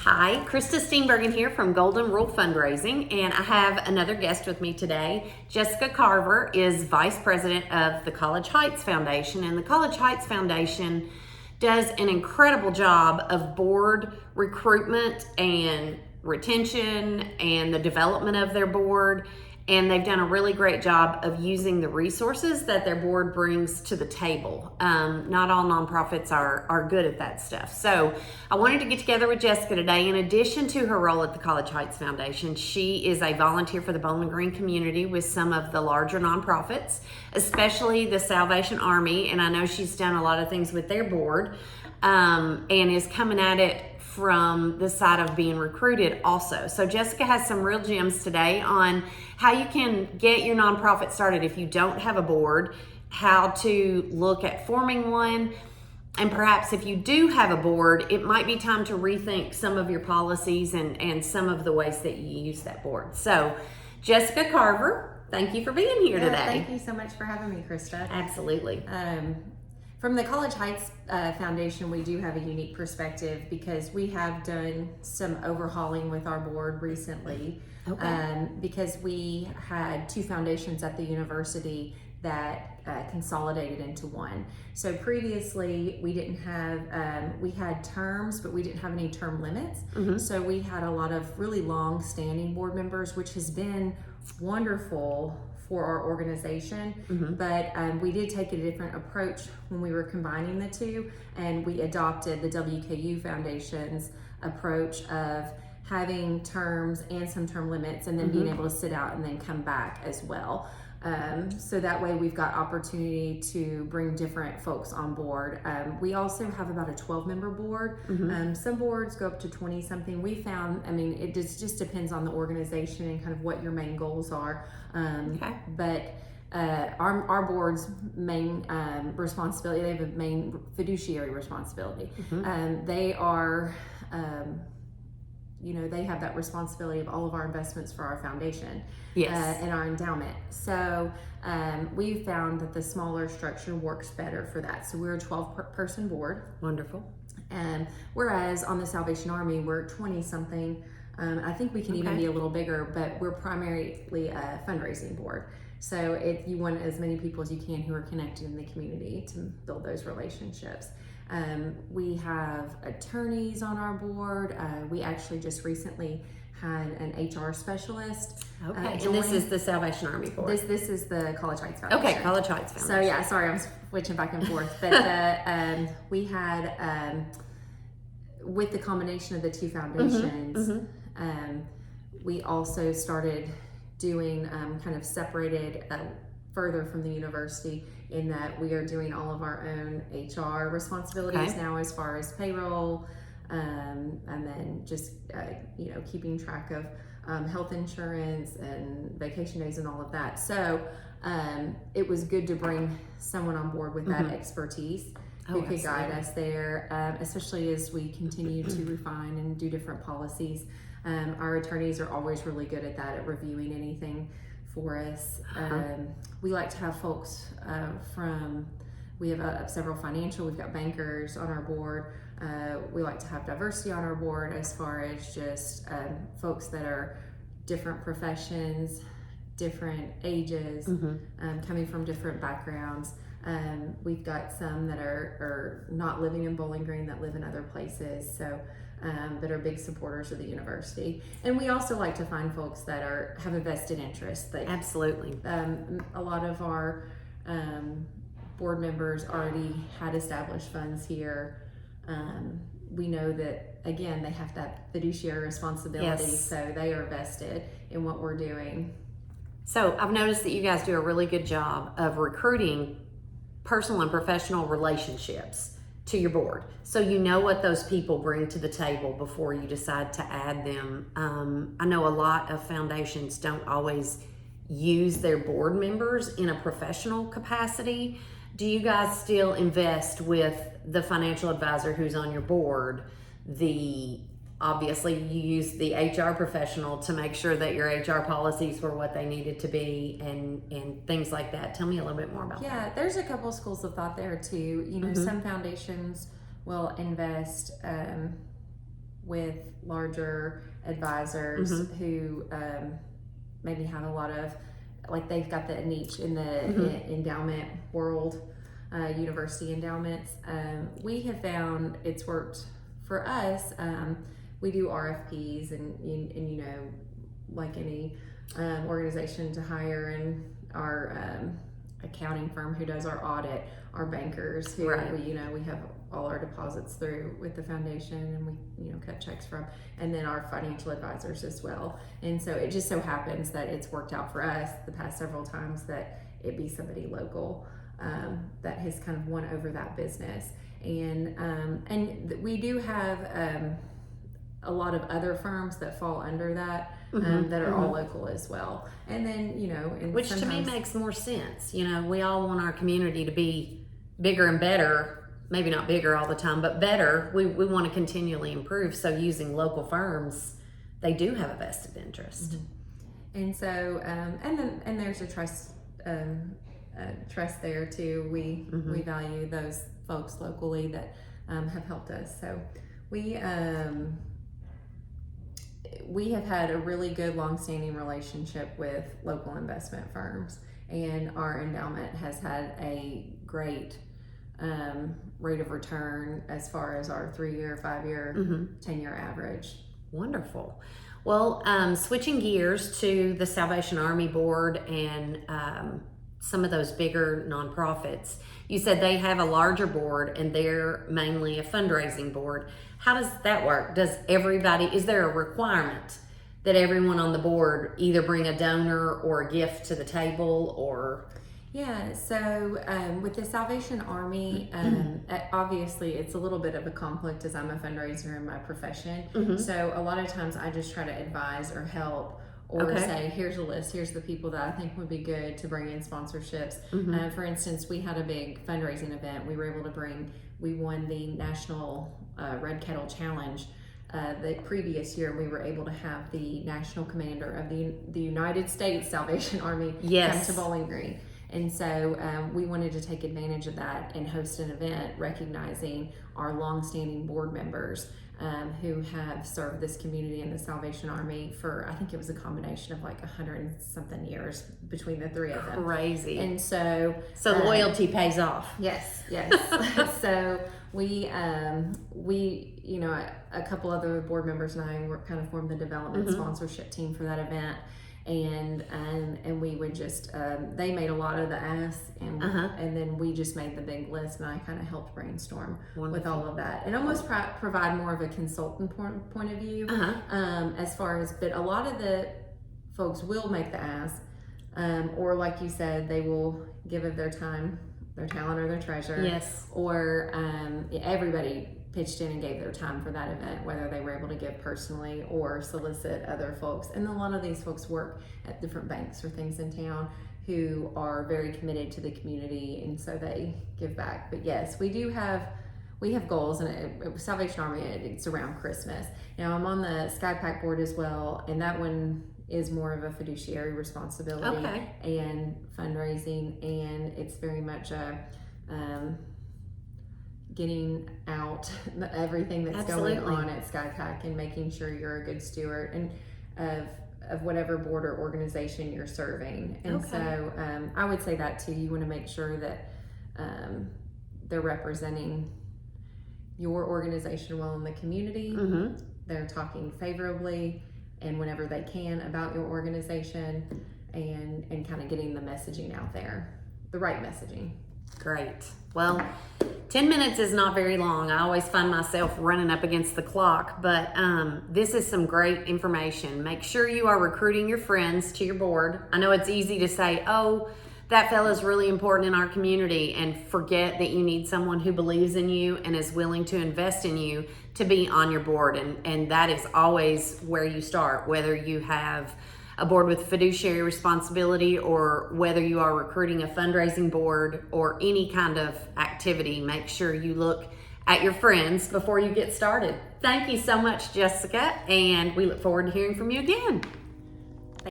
Hi, Krista Steenbergen here from Golden Rule Fundraising, and I have another guest with me today. Jessica Carver is Vice President of the College Heights Foundation, and the College Heights Foundation does an incredible job of board recruitment and retention and the development of their board. And they've done a really great job of using the resources that their board brings to the table. Not all nonprofits are good at that stuff. So I wanted to get together with Jessica today. In addition to her role at the College Heights Foundation, she is a volunteer for the Bowling Green community with some of the larger nonprofits, especially the Salvation Army. And I know she's done a lot of things with their board and is coming at it from the side of being recruited also. So Jessica has some real gems today on how you can get your nonprofit started if you don't have a board, how to look at forming one, and perhaps if you do have a board, it might be time to rethink some of your policies and some of the ways that you use that board. So Jessica Carver, thank you for being here today. Thank you so much for having me, Krista. Absolutely. From the College Heights Foundation, we do have a unique perspective because we have done some overhauling with our board recently. Okay. Because we had two foundations at the university that consolidated into one. So previously we didn't have, we had terms, but we didn't have any term limits. Mm-hmm. So we had a lot of really long standing board members, which has been wonderful for our organization. Mm-hmm. But we did take a different approach when we were combining the two, and we adopted the WKU Foundation's approach of having terms and some term limits, and then being able to sit out and then come back as well. So that way we've got opportunity to bring different folks on board. We also have about a 12-member board. Some boards go up to 20 something. We found, I mean, it just depends on the organization and kind of what your main goals are. But our board's main responsibility, they have a main fiduciary responsibility. They are, they have that responsibility of all of our investments for our foundation. Yes. And our endowment. So we found that the smaller structure works better for that. So we're a 12-person board. Wonderful. Whereas on the Salvation Army, we're 20 something. I think we can even be a little bigger, but we're primarily a fundraising board. So if you want as many people as you can who are connected in the community to build those relationships. We have attorneys on our board. We actually just recently had an HR specialist. And this is the Salvation Army board. This is the College Heights Foundation. Okay, College Heights Foundation. So yeah, sorry, I'm switching back and forth. But we had, with the combination of the two foundations, we also started doing kind of separated further from the university, in that we are doing all of our own HR responsibilities now, as far as payroll, and then just keeping track of health insurance and vacation days and all of that. So it was good to bring someone on board with that expertise who could guide us there, especially as we continue to refine and do different policies. Our attorneys are always really good at that, at reviewing anything for us. We like to have folks we have several financial, we've got bankers on our board. We like to have diversity on our board, as far as just folks that are different professions, different ages, coming from different backgrounds. We've got some that are not living in Bowling Green, that live in other places, so that are big supporters of the university. And we also like to find folks that have a vested interest. Absolutely. A lot of our board members already had established funds here. We know that, again, they have that fiduciary responsibility, so they are vested in what we're doing. So I've noticed that you guys do a really good job of recruiting personal and professional relationships to your board. So you know what those people bring to the table before you decide to add them. I know a lot of foundations don't always use their board members in a professional capacity. Do you guys still invest with the financial advisor who's on your board? Obviously you use the HR professional to make sure that your HR policies were what they needed to be, and things like that. Tell me a little bit more about that. Yeah, there's a couple schools of thought there too. Some foundations will invest with larger advisors who maybe have a lot of, like they've got the niche in the endowment world, university endowments. We have found it's worked for us. We do RFPs and you know, like any organization, to hire in our accounting firm who does our audit, our bankers who we have all our deposits through with the foundation, and we cut checks from, and then our financial advisors as well. And so it just so happens that it's worked out for us the past several times that it be somebody local that has kind of won over that business. And we do have a lot of other firms that fall under that that are all local as well. And then which to me makes more sense. We all want our community to be bigger and better. Maybe not bigger all the time, but better. We want to continually improve. So using local firms, they do have a vested interest. And so, and there's a trust there too. We value those folks locally that have helped us. So we have had a really good long-standing relationship with local investment firms, and our endowment has had a great rate of return as far as our 3-year, 5-year, 10-year average. Wonderful. Well, switching gears to the Salvation Army Board and some of those bigger nonprofits, you said they have a larger board and they're mainly a fundraising board. How does that work? Is there a requirement that everyone on the board either bring a donor or a gift to the table, or? Yeah, so with the Salvation Army, obviously it's a little bit of a conflict as I'm a fundraiser in my profession. So a lot of times I just try to advise or help, or say, here's a list, here's the people that I think would be good to bring in sponsorships. For instance, we had a big fundraising event. We were able to we won the National Red Kettle Challenge the previous year. We were able to have the national commander of the United States Salvation Army come to Bowling Green. And so we wanted to take advantage of that and host an event recognizing our longstanding board members who have served this community in the Salvation Army for, I think it was a combination of like 100 and something years between the three of them. Crazy. And so loyalty pays off. Yes. So we a couple other board members and I were kind of formed the development sponsorship team for that event. And we would just they made a lot of the asks, and then we just made the big list, and I kind of helped brainstorm with all of that, and almost provide more of a consultant point of view as far as, but a lot of the folks will make the ask, or like you said, they will give of their time, their talent, or their treasure. Yes. Or everybody pitched in and gave their time for that event, whether they were able to give personally or solicit other folks. And a lot of these folks work at different banks or things in town who are very committed to the community, and so they give back. But yes, we have goals, and Salvation Army, it's around Christmas. Now I'm on the SkyPack board as well, and that one is more of a fiduciary responsibility and fundraising, and it's very much a getting out everything that's going on at SkyPack and making sure you're a good steward and of whatever board or organization you're serving. And so I would say that too. You want to make sure that they're representing your organization well in the community. They're talking favorably and whenever they can about your organization, and kind of getting the messaging out there, the right messaging. Great. Well, 10 minutes is not very long. I always find myself running up against the clock, but this is some great information. Make sure you are recruiting your friends to your board. I know it's easy to say, oh, that fella's really important in our community, and forget that you need someone who believes in you and is willing to invest in you to be on your board. And that is always where you start, whether you have a board with fiduciary responsibility or whether you are recruiting a fundraising board or any kind of activity. Make sure you look at your friends before you get started. Thank you so much, Jessica, and we look forward to hearing from you again.